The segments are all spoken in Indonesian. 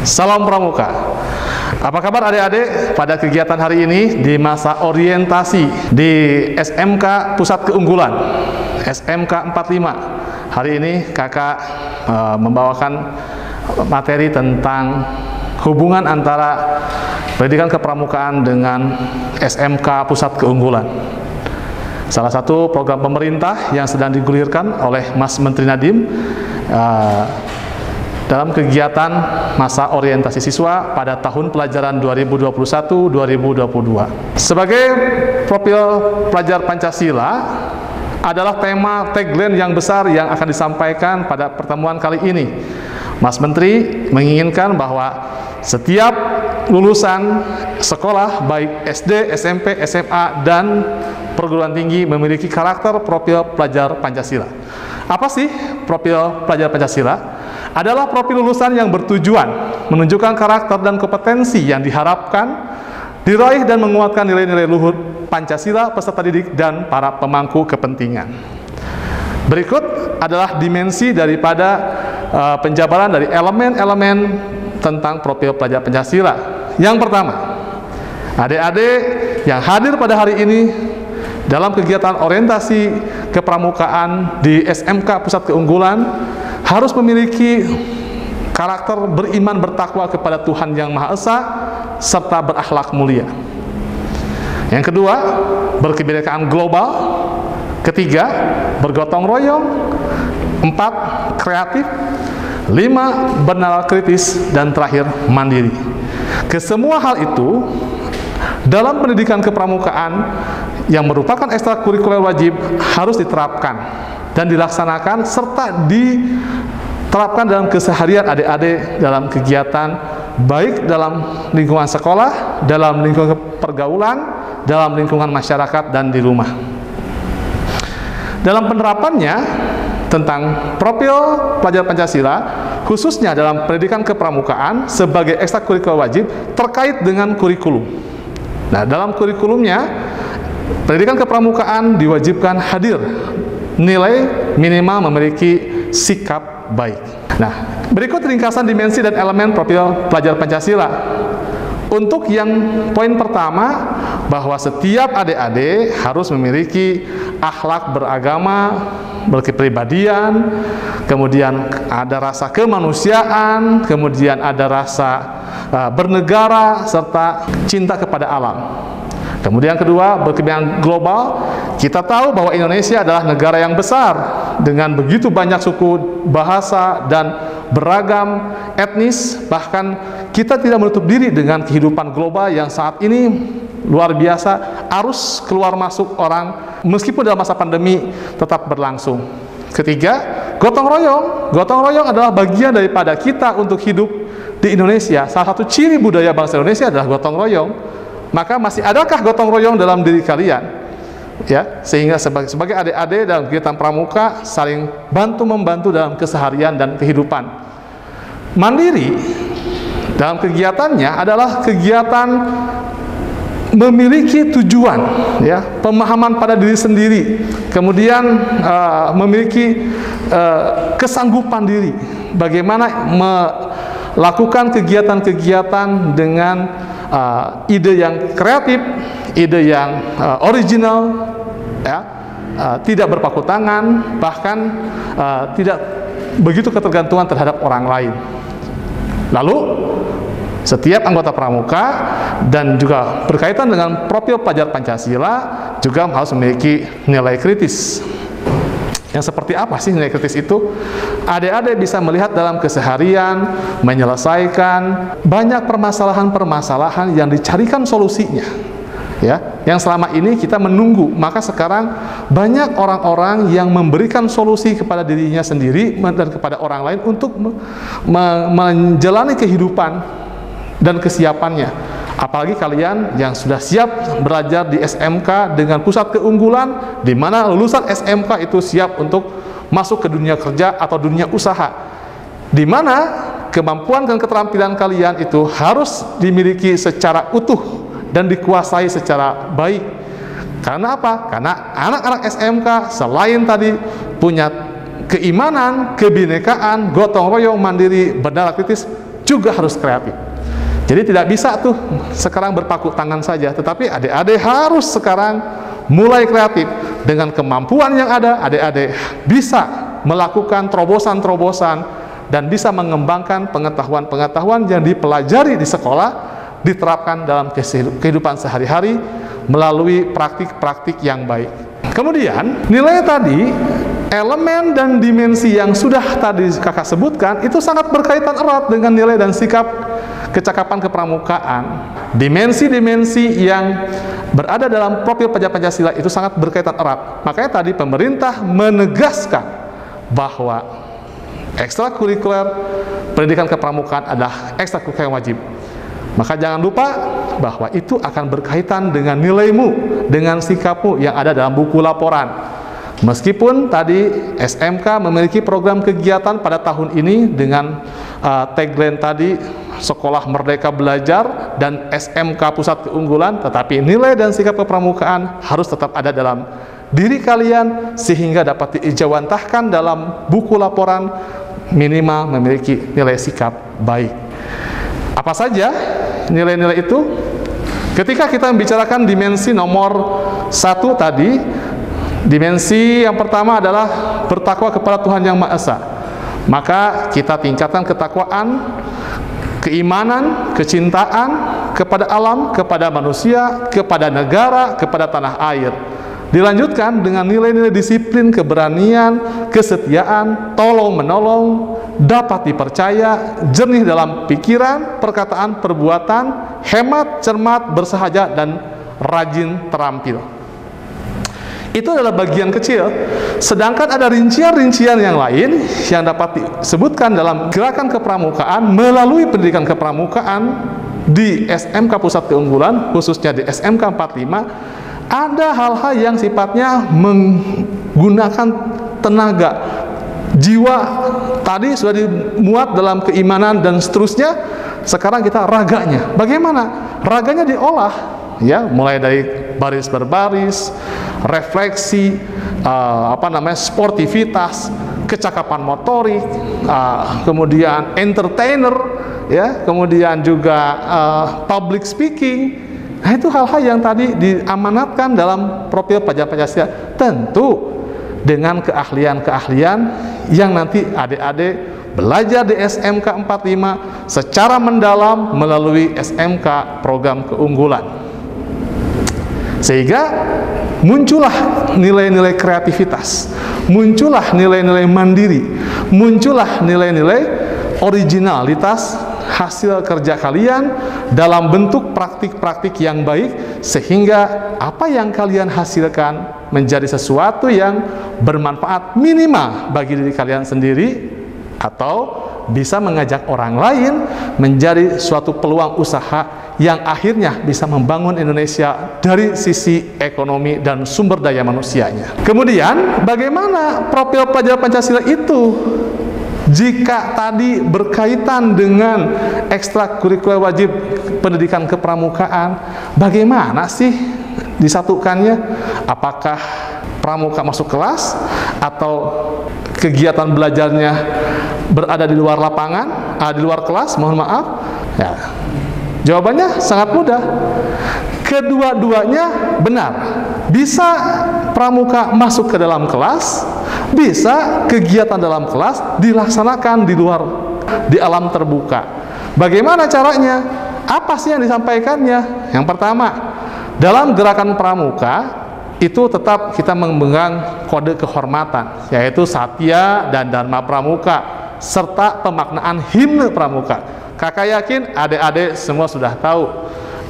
Salam Pramuka. Apa kabar adik-adik pada kegiatan hari ini di masa orientasi di SMK Pusat Keunggulan SMK 45. Hari ini kakak membawakan materi tentang hubungan antara pendidikan kepramukaan dengan SMK Pusat Keunggulan. Salah satu program pemerintah yang sedang digulirkan oleh Mas Menteri Nadiem dalam kegiatan masa orientasi siswa pada tahun pelajaran 2021-2022. Sebagai profil pelajar Pancasila adalah tema tagline yang besar yang akan disampaikan pada pertemuan kali ini. Mas Menteri menginginkan bahwa setiap lulusan sekolah baik SD, SMP, SMA, dan perguruan tinggi memiliki karakter profil pelajar Pancasila. Apa sih profil pelajar Pancasila? Adalah profil lulusan yang bertujuan menunjukkan karakter dan kompetensi yang diharapkan diraih dan menguatkan nilai-nilai luhur Pancasila, peserta didik, dan para pemangku kepentingan. Berikut adalah dimensi daripada penjabaran dari elemen-elemen tentang profil pelajar Pancasila. Yang pertama, adik-adik yang hadir pada hari ini dalam kegiatan orientasi kepramukaan di SMK Pusat Keunggulan harus memiliki karakter beriman bertakwa kepada Tuhan Yang Maha Esa serta berakhlak mulia. Yang kedua, berkebinekaan global. Ketiga, bergotong royong. 4, kreatif. 5, bernalar kritis. Dan terakhir, mandiri. Kesemua hal itu dalam pendidikan kepramukaan yang merupakan ekstrakurikuler wajib harus diterapkan dan dilaksanakan serta diterapkan dalam keseharian adik-adik dalam kegiatan baik dalam lingkungan sekolah, dalam lingkungan pergaulan, dalam lingkungan masyarakat, dan di rumah. Dalam penerapannya tentang profil pelajar Pancasila khususnya dalam pendidikan kepramukaan sebagai ekstrakurikuler wajib terkait dengan kurikulum. Nah, dalam kurikulumnya pendidikan kepramukaan diwajibkan hadir nilai minimal memiliki sikap baik. Nah, berikut ringkasan dimensi dan elemen profil pelajar Pancasila. Untuk yang poin pertama, bahwa setiap adik-adik harus memiliki akhlak beragama, berkepribadian, kemudian ada rasa kemanusiaan, kemudian ada rasa bernegara, serta cinta kepada alam. Kemudian kedua, berkebinekaan global. Kita tahu bahwa Indonesia adalah negara yang besar dengan begitu banyak suku, bahasa, dan beragam etnis. Bahkan kita tidak menutup diri dengan kehidupan global yang saat ini luar biasa. Arus keluar masuk orang meskipun dalam masa pandemi tetap berlangsung. Ketiga, gotong royong. Gotong royong adalah bagian daripada kita untuk hidup di Indonesia. Salah satu ciri budaya bangsa Indonesia adalah gotong royong. Maka masih adakah gotong royong dalam diri kalian? Ya, sehingga sebagai adik-adik dalam kegiatan pramuka saling bantu-membantu dalam keseharian dan kehidupan. Mandiri dalam kegiatannya adalah kegiatan memiliki tujuan, ya, pemahaman pada diri sendiri, kemudian memiliki kesanggupan diri, bagaimana melakukan kegiatan-kegiatan dengan ide yang kreatif, ide yang original, ya, tidak berpaku tangan, bahkan tidak begitu ketergantungan terhadap orang lain. Lalu setiap anggota pramuka dan juga berkaitan dengan profil pelajar Pancasila juga harus memiliki nilai kritis. Yang seperti apa sih nilai kritis itu? Adik-adik bisa melihat dalam keseharian, menyelesaikan banyak permasalahan-permasalahan yang dicarikan solusinya. Ya, yang selama ini kita menunggu, maka sekarang banyak orang-orang yang memberikan solusi kepada dirinya sendiri dan kepada orang lain untuk menjalani kehidupan dan kesiapannya. Apalagi kalian yang sudah siap belajar di SMK dengan pusat keunggulan, di mana lulusan SMK itu siap untuk masuk ke dunia kerja atau dunia usaha, di mana kemampuan dan keterampilan kalian itu harus dimiliki secara utuh dan dikuasai secara baik. Karena apa? Karena anak-anak SMK selain tadi punya keimanan, kebinekaan, gotong royong, mandiri, bernalar kritis, juga harus kreatif. Jadi tidak bisa tuh sekarang berpaku tangan saja, tetapi adik-adik harus sekarang mulai kreatif. Dengan kemampuan yang ada, adik-adik bisa melakukan terobosan-terobosan dan bisa mengembangkan pengetahuan-pengetahuan yang dipelajari di sekolah, diterapkan dalam kehidupan sehari-hari melalui praktik-praktik yang baik. Kemudian, nilai tadi, elemen dan dimensi yang sudah tadi kakak sebutkan, itu sangat berkaitan erat dengan nilai dan sikap kecakapan kepramukaan. Dimensi-dimensi yang berada dalam profil pelajar Pancasila itu sangat berkaitan erat. Makanya tadi pemerintah menegaskan bahwa ekstrakurikuler pendidikan kepramukaan adalah ekstrakurikuler wajib. Maka jangan lupa bahwa itu akan berkaitan dengan nilaimu, dengan sikapmu yang ada dalam buku laporan. Meskipun tadi SMK memiliki program kegiatan pada tahun ini dengan tagline tadi Sekolah Merdeka Belajar dan SMK Pusat Keunggulan, tetapi nilai dan sikap kepramukaan harus tetap ada dalam diri kalian sehingga dapat diijawantahkan dalam buku laporan, minimal memiliki nilai sikap baik. Apa saja nilai-nilai itu? Ketika kita membicarakan dimensi nomor 1 tadi, dimensi yang pertama adalah bertakwa kepada Tuhan Yang Maha Esa. Maka kita tingkatkan ketakwaan, keimanan, kecintaan kepada alam, kepada manusia, kepada negara, kepada tanah air. Dilanjutkan dengan nilai-nilai disiplin, keberanian, kesetiaan, tolong-menolong, dapat dipercaya, jernih dalam pikiran, perkataan, perbuatan, hemat, cermat, bersahaja, dan rajin terampil. Itu adalah bagian kecil, sedangkan ada rincian-rincian yang lain yang dapat disebutkan dalam gerakan kepramukaan melalui pendidikan kepramukaan di SMK Pusat Keunggulan, khususnya di SMK 45. Ada hal-hal yang sifatnya menggunakan tenaga, jiwa tadi sudah dimuat dalam keimanan dan seterusnya. Sekarang kita raganya, bagaimana? Raganya diolah, ya, mulai dari baris berbaris, refleksi, sportivitas, kecakapan motorik, kemudian entertainer, ya, kemudian juga public speaking. Nah, itu hal-hal yang tadi diamanatkan dalam profil pelajar Pancasila, tentu dengan keahlian-keahlian yang nanti adik-adik belajar di SMK 45 secara mendalam melalui SMK Program Keunggulan. Sehingga muncullah nilai-nilai kreativitas, muncullah nilai-nilai mandiri, muncullah nilai-nilai originalitas hasil kerja kalian dalam bentuk praktik-praktik yang baik, sehingga apa yang kalian hasilkan menjadi sesuatu yang bermanfaat minimal bagi diri kalian sendiri, atau bisa mengajak orang lain menjadi suatu peluang usaha yang akhirnya bisa membangun Indonesia dari sisi ekonomi dan sumber daya manusianya. Kemudian, bagaimana profil pelajar Pancasila itu? Jika tadi berkaitan dengan ekstrakurikuler wajib pendidikan kepramukaan, bagaimana sih disatukannya? Apakah pramuka masuk kelas atau kegiatan belajarnya berada di luar lapangan, di luar kelas, mohon maaf? Ya, jawabannya sangat mudah. Kedua-duanya benar. Bisa pramuka masuk ke dalam kelas, bisa kegiatan dalam kelas dilaksanakan di luar, di alam terbuka. Bagaimana caranya? Apa sih yang disampaikannya? Yang pertama, dalam gerakan pramuka itu tetap kita memegang kode kehormatan, yaitu Satya dan Dharma Pramuka, serta pemaknaan himne pramuka. Kakak yakin adik-adik semua sudah tahu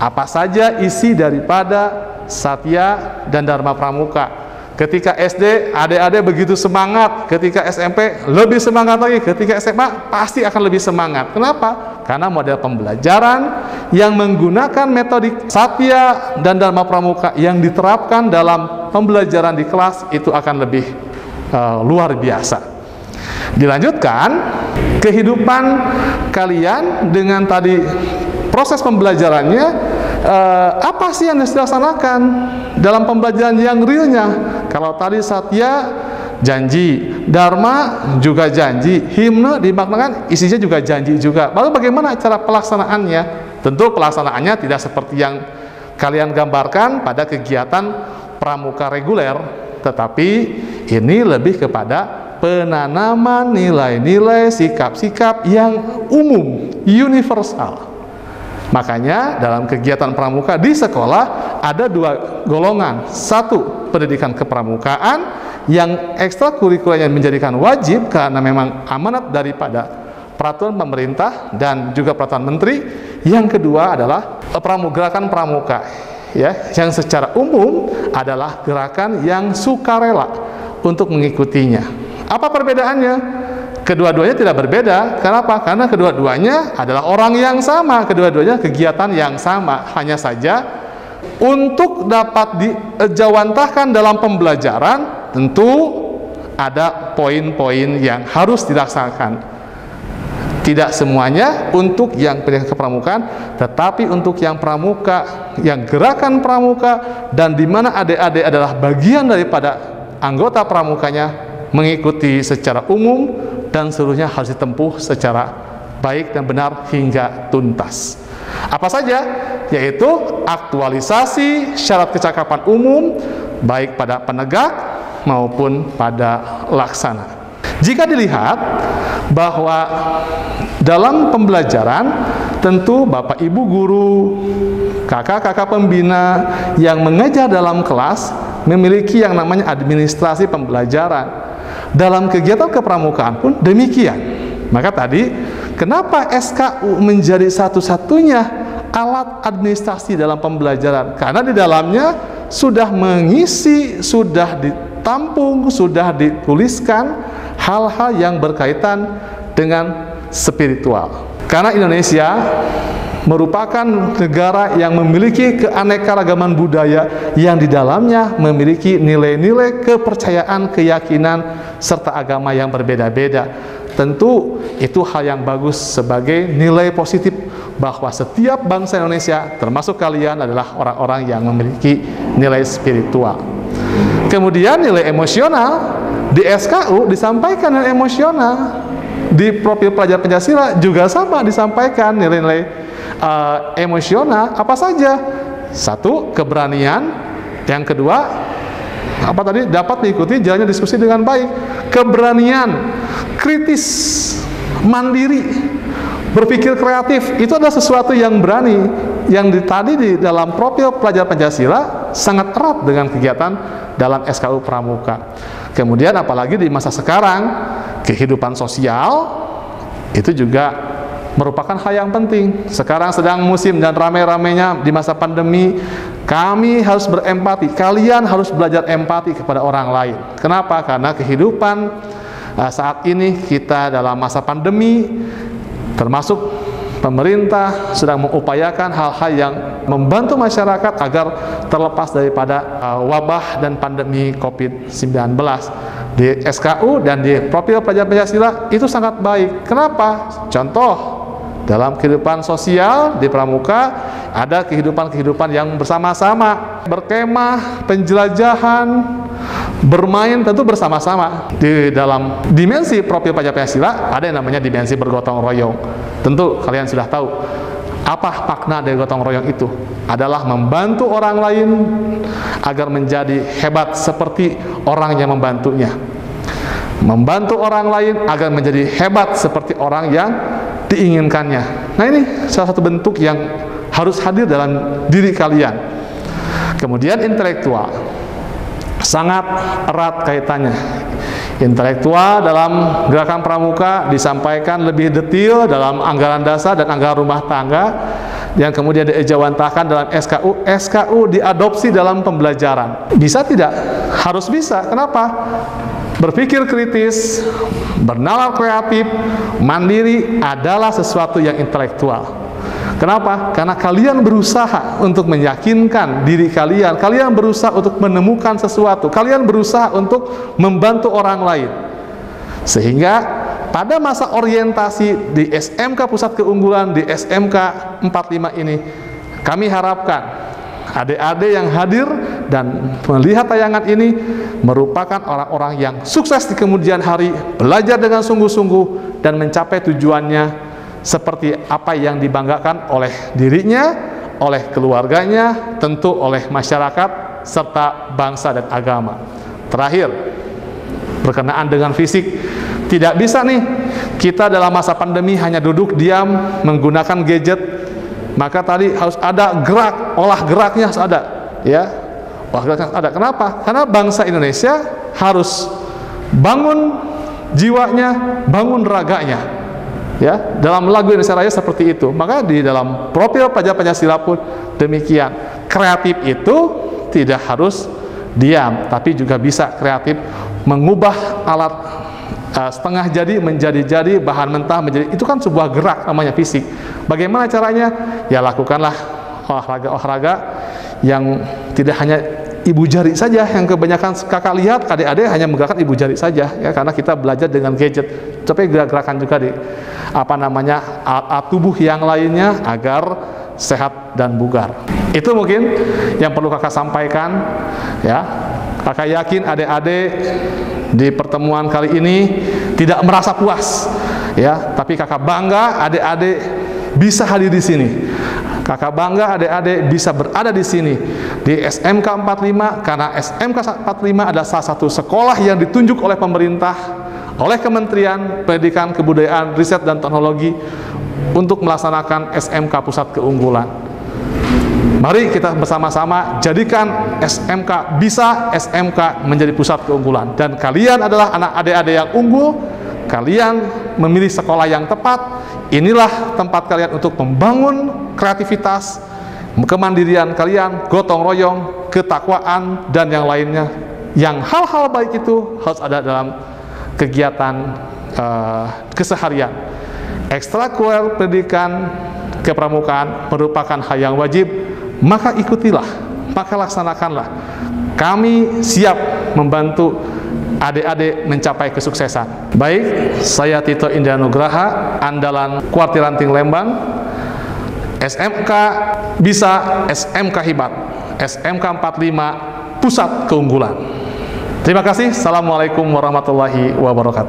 apa saja isi daripada Satya dan Dharma Pramuka. Ketika SD, adik-adik begitu semangat. Ketika SMP, lebih semangat lagi. Ketika SMA, pasti akan lebih semangat. Kenapa? Karena model pembelajaran yang menggunakan metodik Satya dan Dharma Pramuka yang diterapkan dalam pembelajaran di kelas itu akan lebih luar biasa. Dilanjutkan, kehidupan kalian dengan tadi proses pembelajarannya, apa sih yang harus dilaksanakan dalam pembelajaran yang realnya? Kalau tadi Satya janji, dharma juga janji, himne dimaknakan isinya juga janji juga. Lalu bagaimana cara pelaksanaannya? Tentu pelaksanaannya tidak seperti yang kalian gambarkan pada kegiatan pramuka reguler, tetapi ini lebih kepada penanaman nilai-nilai, sikap-sikap yang umum, universal. Makanya dalam kegiatan pramuka di sekolah ada dua golongan. Satu, pendidikan kepramukaan yang ekstrakurikulernya menjadikan wajib karena memang amanat daripada peraturan pemerintah dan juga peraturan menteri. Yang kedua adalah gerakan pramuka, ya, yang secara umum adalah gerakan yang sukarela untuk mengikutinya. Apa perbedaannya? Kedua-duanya tidak berbeda. Kenapa? Karena kedua-duanya adalah orang yang sama, kedua-duanya kegiatan yang sama. Hanya saja untuk dapat dijawantahkan dalam pembelajaran, tentu ada poin-poin yang harus dilaksanakan. Tidak semuanya untuk yang pendidikan kepramukaan, tetapi untuk yang pramuka, yang gerakan pramuka, dan di mana adik-adik adalah bagian daripada anggota pramukanya, mengikuti secara umum dan seluruhnya harus ditempuh secara baik dan benar hingga tuntas. Apa saja? Yaitu aktualisasi syarat kecakapan umum baik pada penegak maupun pada laksana. Jika dilihat bahwa dalam pembelajaran tentu Bapak Ibu guru, kakak-kakak pembina yang mengajar dalam kelas memiliki yang namanya administrasi pembelajaran. Dalam kegiatan kepramukaan pun demikian. Maka tadi, kenapa SKU menjadi satu-satunya alat administrasi dalam pembelajaran? Karena di dalamnya sudah mengisi, sudah ditampung, sudah dituliskan hal-hal yang berkaitan dengan spiritual. Karena Indonesia merupakan negara yang memiliki keanekaragaman budaya yang di dalamnya memiliki nilai-nilai kepercayaan, keyakinan, serta agama yang berbeda-beda. Tentu itu hal yang bagus sebagai nilai positif bahwa setiap bangsa Indonesia, termasuk kalian, adalah orang-orang yang memiliki nilai spiritual. Kemudian nilai emosional, di SKU disampaikan nilai emosional, di profil pelajar Pancasila juga sama disampaikan nilai-nilai emosional. Apa saja? Satu, keberanian. Yang kedua, apa tadi? Dapat mengikuti jalannya diskusi dengan baik. Keberanian, kritis, mandiri, berpikir kreatif, itu adalah sesuatu yang berani, yang tadi di dalam profil pelajar Pancasila sangat erat dengan kegiatan dalam SKU Pramuka. Kemudian apalagi di masa sekarang, kehidupan sosial itu juga merupakan hal yang penting. Sekarang sedang musim dan ramai-ramainya di masa pandemi, kami harus berempati. Kalian harus belajar empati kepada orang lain. Kenapa? Karena kehidupan saat ini kita dalam masa pandemi, termasuk pemerintah sedang mengupayakan hal-hal yang membantu masyarakat agar terlepas daripada wabah dan pandemi COVID-19. Di SKU dan di profil pelajar Pancasila itu sangat baik. Kenapa? Contoh, dalam kehidupan sosial di Pramuka ada kehidupan-kehidupan yang bersama-sama, berkemah, penjelajahan, bermain tentu bersama-sama. Di dalam dimensi profil pelajar Pancasila ada yang namanya dimensi bergotong royong. Tentu kalian sudah tahu apa makna dari gotong royong itu. Adalah membantu orang lain agar menjadi hebat seperti orang yang membantunya. Membantu orang lain agar menjadi hebat seperti orang yang diinginkannya. Nah, ini salah satu bentuk yang harus hadir dalam diri kalian. Kemudian intelektual, sangat erat kaitannya. Intelektual dalam gerakan pramuka disampaikan lebih detail dalam anggaran dasar dan anggaran rumah tangga, yang kemudian diejawantahkan dalam SKU. SKU diadopsi dalam pembelajaran. Bisa tidak? Harus bisa. Kenapa? Berpikir kritis, bernalar kreatif, mandiri adalah sesuatu yang intelektual. Kenapa? Karena kalian berusaha untuk meyakinkan diri kalian, kalian berusaha untuk menemukan sesuatu, kalian berusaha untuk membantu orang lain. Sehingga pada masa orientasi di SMK Pusat Keunggulan, di SMK 45 ini, kami harapkan adik-adik yang hadir dan melihat tayangan ini merupakan orang-orang yang sukses di kemudian hari, belajar dengan sungguh-sungguh dan mencapai tujuannya seperti apa yang dibanggakan oleh dirinya, oleh keluarganya, tentu oleh masyarakat serta bangsa dan agama. Terakhir, berkenaan dengan fisik, tidak bisa nih kita dalam masa pandemi hanya duduk diam menggunakan gadget. Maka tadi harus ada gerak, olah geraknya harus ada, ya. Olah geraknya harus ada. Kenapa? Karena bangsa Indonesia harus bangun jiwanya, bangun raganya. Ya, dalam lagu Indonesia Raya seperti itu. Maka di dalam profil pelajar Pancasila pun demikian. Kreatif itu tidak harus diam, tapi juga bisa kreatif mengubah alat setengah jadi menjadi jadi, bahan mentah menjadi, itu kan sebuah gerak namanya fisik. Bagaimana caranya? Ya lakukanlah olahraga yang tidak hanya ibu jari saja, yang kebanyakan kakak lihat adik-adik hanya menggerakkan ibu jari saja, ya, karena kita belajar dengan gadget. Tapi gerakan juga di alat tubuh yang lainnya agar sehat dan bugar. Itu mungkin yang perlu kakak sampaikan, ya. Kakak yakin adik-adik di pertemuan kali ini tidak merasa puas, ya, tapi kakak bangga adik-adik bisa hadir di sini. Kakak bangga adik-adik bisa berada di sini di SMK 45, karena SMK 45 adalah salah satu sekolah yang ditunjuk oleh pemerintah, oleh Kementerian Pendidikan, Kebudayaan, Riset dan Teknologi untuk melaksanakan SMK Pusat Keunggulan. Mari kita bersama-sama jadikan SMK bisa SMK menjadi pusat keunggulan. Dan kalian adalah anak adik-adik yang unggul, kalian memilih sekolah yang tepat. Inilah tempat kalian untuk membangun kreativitas, kemandirian kalian, gotong royong, ketakwaan, dan yang lainnya. Yang hal-hal baik itu harus ada dalam kegiatan keseharian. Ekstrakurikuler pendidikan kepramukaan merupakan hal yang wajib, maka ikutilah, maka laksanakanlah. Kami siap membantu adik-adik mencapai kesuksesan. Baik, saya Tito Indianugraha, andalan Kuartir Ranting Lembang, SMK bisa, SMK Hebat, SMK 45 Pusat Keunggulan. Terima kasih. Assalamualaikum warahmatullahi wabarakatuh.